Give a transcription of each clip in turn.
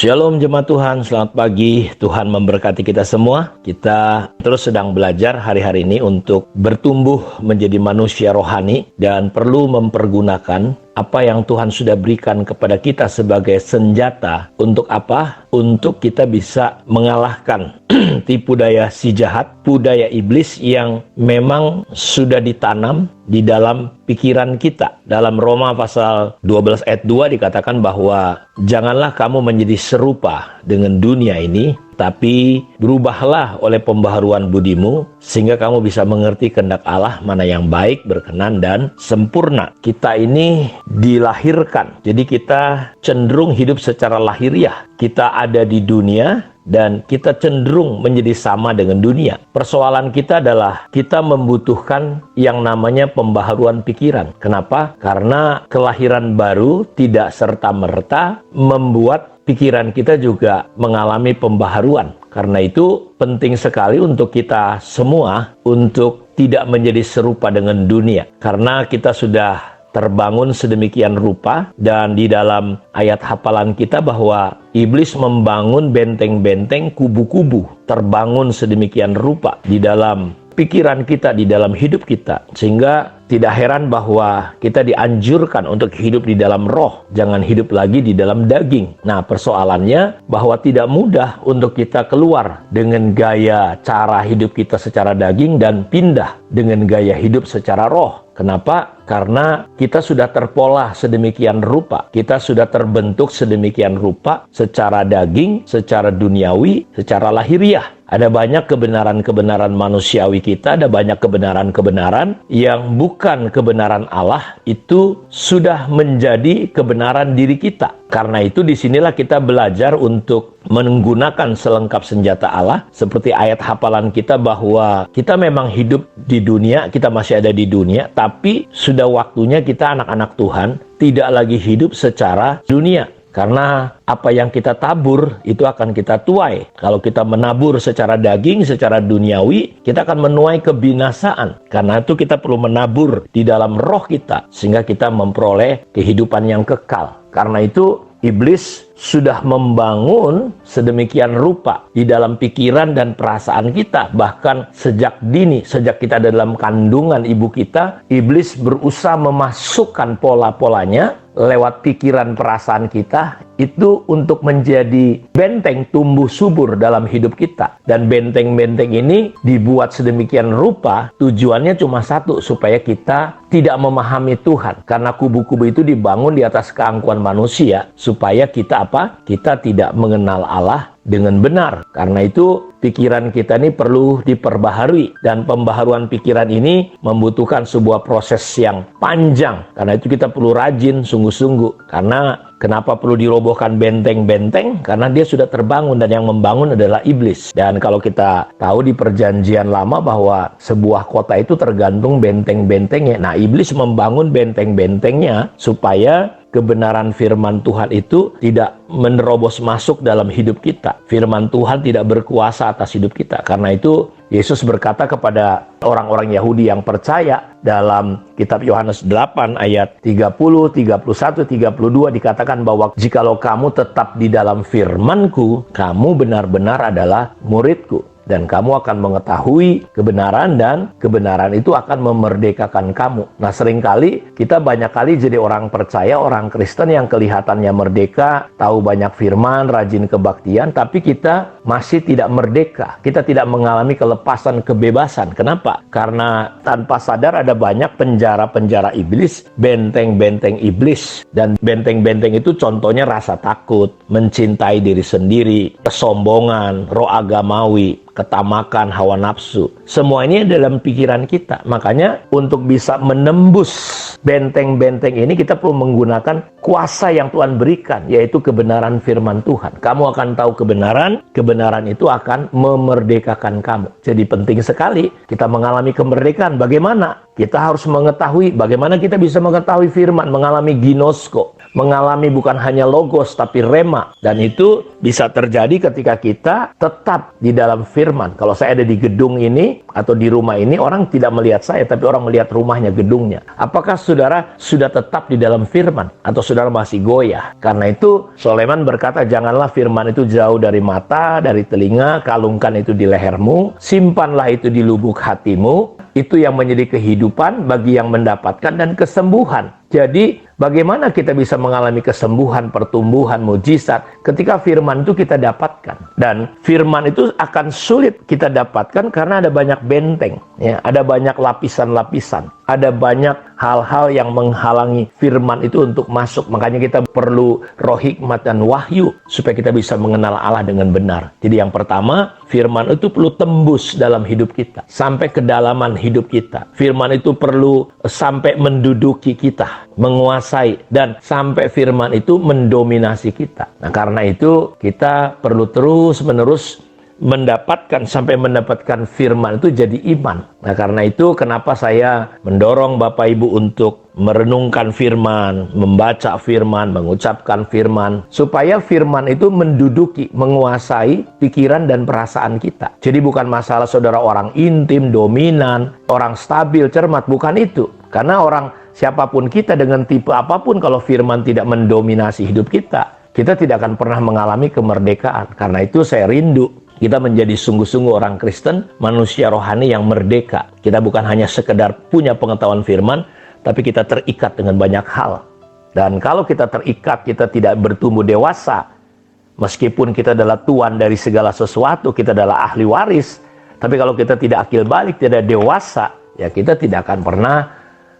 Shalom jemaat Tuhan, selamat pagi. Tuhan memberkati kita semua. Kita terus sedang belajar hari-hari ini untuk bertumbuh menjadi manusia rohani dan perlu mempergunakan apa yang Tuhan sudah berikan kepada kita sebagai senjata. Untuk apa? Untuk kita bisa mengalahkan tipu daya si jahat, budaya iblis yang memang sudah ditanam di dalam pikiran kita. Dalam Roma pasal 12 ayat 2 dikatakan bahwa janganlah kamu menjadi serupa dengan dunia ini, tapi berubahlah oleh pembaharuan budimu, sehingga kamu bisa mengerti kehendak Allah mana yang baik, berkenan, dan sempurna. Kita ini dilahirkan, jadi kita cenderung hidup secara lahiriah. Kita ada di dunia, dan kita cenderung menjadi sama dengan dunia. Persoalan kita adalah kita membutuhkan yang namanya pembaharuan pikiran. Kenapa? Karena kelahiran baru tidak serta-merta membuat pikiran kita juga mengalami pembaharuan. Karena itu penting sekali untuk kita semua untuk tidak menjadi serupa dengan dunia. Karena kita sudah terbangun sedemikian rupa, dan di dalam ayat hafalan kita bahwa iblis membangun benteng-benteng, kubu-kubu, terbangun sedemikian rupa di dalam pikiran kita, di dalam hidup kita, sehingga tidak heran bahwa kita dianjurkan untuk hidup di dalam roh, jangan hidup lagi di dalam daging. Nah, persoalannya bahwa tidak mudah untuk kita keluar dengan gaya cara hidup kita secara daging dan pindah dengan gaya hidup secara roh. Kenapa? Karena kita sudah terpola sedemikian rupa, kita sudah terbentuk sedemikian rupa secara daging, secara duniawi, secara lahiriah. Ada banyak kebenaran-kebenaran manusiawi kita, ada banyak kebenaran-kebenaran yang bukan kebenaran Allah, itu sudah menjadi kebenaran diri kita. Karena itu disinilah kita belajar untuk menggunakan selengkap senjata Allah. Seperti ayat hafalan kita bahwa kita memang hidup di dunia, kita masih ada di dunia, tapi sudah waktunya kita anak-anak Tuhan tidak lagi hidup secara dunia. Karena apa yang kita tabur itu akan kita tuai. Kalau kita menabur secara daging, secara duniawi, kita akan menuai kebinasaan. Karena itu kita perlu menabur di dalam roh kita, sehingga kita memperoleh kehidupan yang kekal. Karena itu iblis sudah membangun sedemikian rupa di dalam pikiran dan perasaan kita. Bahkan sejak dini, sejak kita dalam kandungan ibu kita, iblis berusaha memasukkan pola-polanya lewat pikiran perasaan kita itu untuk menjadi benteng tumbuh subur dalam hidup kita. Dan benteng-benteng ini dibuat sedemikian rupa, tujuannya cuma satu, supaya kita tidak memahami Tuhan. Karena kubu-kubu itu dibangun di atas keangkuhan manusia, supaya kita kita tidak mengenal Allah dengan benar. Karena itu pikiran kita ini perlu diperbaharui, dan pembaharuan pikiran ini membutuhkan sebuah proses yang panjang. Karena itu kita perlu rajin sungguh-sungguh. Karena kenapa perlu dirobohkan benteng-benteng? Karena dia sudah terbangun, dan yang membangun adalah iblis. Dan kalau kita tahu di perjanjian lama bahwa sebuah kota itu tergantung benteng-bentengnya. Nah, iblis membangun benteng-bentengnya supaya kebenaran firman Tuhan itu tidak menerobos masuk dalam hidup kita. Firman Tuhan tidak berkuasa atas hidup kita. Karena itu Yesus berkata kepada orang-orang Yahudi yang percaya dalam kitab Yohanes 8 ayat 30, 31, 32 dikatakan bahwa jikalau kamu tetap di dalam firman-Ku, kamu benar-benar adalah murid-Ku. Dan kamu akan mengetahui kebenaran, dan kebenaran itu akan memerdekakan kamu. Nah, seringkali kita banyak kali jadi orang percaya, orang Kristen yang kelihatannya merdeka, tahu banyak firman, rajin kebaktian, tapi kita masih tidak merdeka. Kita tidak mengalami kelepasan, kebebasan. Kenapa? Karena tanpa sadar ada banyak penjara-penjara iblis, benteng-benteng iblis. Dan benteng-benteng itu contohnya rasa takut, mencintai diri sendiri, kesombongan, roh agamawi, ketamakan, hawa nafsu. Semua ini dalam pikiran kita. Makanya untuk bisa menembus benteng-benteng ini kita perlu menggunakan kuasa yang Tuhan berikan, yaitu kebenaran firman Tuhan. Kamu akan tahu kebenaran, kebenaran itu akan memerdekakan kamu. Jadi penting sekali kita mengalami kemerdekaan. Bagaimana? Kita harus mengetahui bagaimana kita bisa mengetahui firman, mengalami ginosko. mengalami bukan hanya logos tapi rema. Dan itu bisa terjadi ketika kita tetap di dalam firman. Kalau saya ada di gedung ini atau di rumah ini, orang tidak melihat saya, tapi orang melihat rumahnya, gedungnya. Apakah saudara sudah tetap di dalam firman atau saudara masih goyah? Karena itu Sulaiman berkata, janganlah firman itu jauh dari mata, dari telinga, kalungkan itu di lehermu, simpanlah itu di lubuk hatimu. Itu yang menjadi kehidupan bagi yang mendapatkan dan kesembuhan. Jadi bagaimana kita bisa mengalami kesembuhan, pertumbuhan, mujizat ketika firman itu kita dapatkan. Dan firman itu akan sulit kita dapatkan karena ada banyak benteng, ya, ada banyak lapisan-lapisan, ada banyak hal-hal yang menghalangi firman itu untuk masuk. Makanya kita perlu roh hikmat dan wahyu supaya kita bisa mengenal Allah dengan benar. Jadi yang pertama, firman itu perlu tembus dalam hidup kita, sampai kedalaman hidup kita. Firman itu perlu sampai menduduki kita, menguasai, dan sampai firman itu mendominasi kita. Nah, karena itu kita perlu terus-menerus sampai mendapatkan firman itu jadi iman. Nah, karena itu kenapa saya mendorong Bapak Ibu untuk merenungkan firman, membaca firman, mengucapkan firman, supaya firman itu menduduki, menguasai pikiran dan perasaan kita. Jadi bukan masalah saudara orang intim, dominan, orang stabil, cermat, bukan itu. Karena orang siapapun kita dengan tipe apapun, kalau firman tidak mendominasi hidup kita, kita tidak akan pernah mengalami kemerdekaan. Karena itu saya rindu kita menjadi sungguh-sungguh orang Kristen, manusia rohani yang merdeka. Kita bukan hanya sekedar punya pengetahuan firman, tapi kita terikat dengan banyak hal. Dan kalau kita terikat, kita tidak bertumbuh dewasa. Meskipun kita adalah tuan dari segala sesuatu, kita adalah ahli waris. Tapi kalau kita tidak akil balik, tidak dewasa, ya kita tidak akan pernah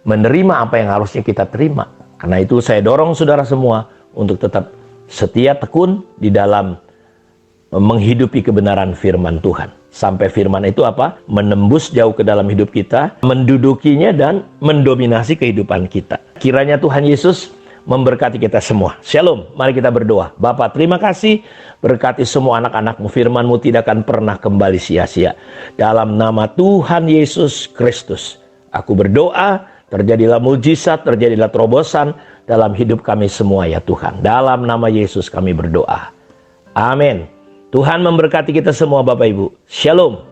menerima apa yang harusnya kita terima. Karena itu saya dorong saudara semua untuk tetap setia tekun di dalam menghidupi kebenaran firman Tuhan. Sampai firman itu apa? Menembus jauh ke dalam hidup kita, mendudukinya dan mendominasi kehidupan kita. Kiranya Tuhan Yesus memberkati kita semua. Shalom, mari kita berdoa. Bapa, terima kasih, berkati semua anak-anak-Mu, firman-Mu tidak akan pernah kembali sia-sia. Dalam nama Tuhan Yesus Kristus, aku berdoa, terjadilah mujizat, terjadilah terobosan dalam hidup kami semua ya Tuhan. Dalam nama Yesus kami berdoa. Amin. Tuhan memberkati kita semua Bapak Ibu. Shalom.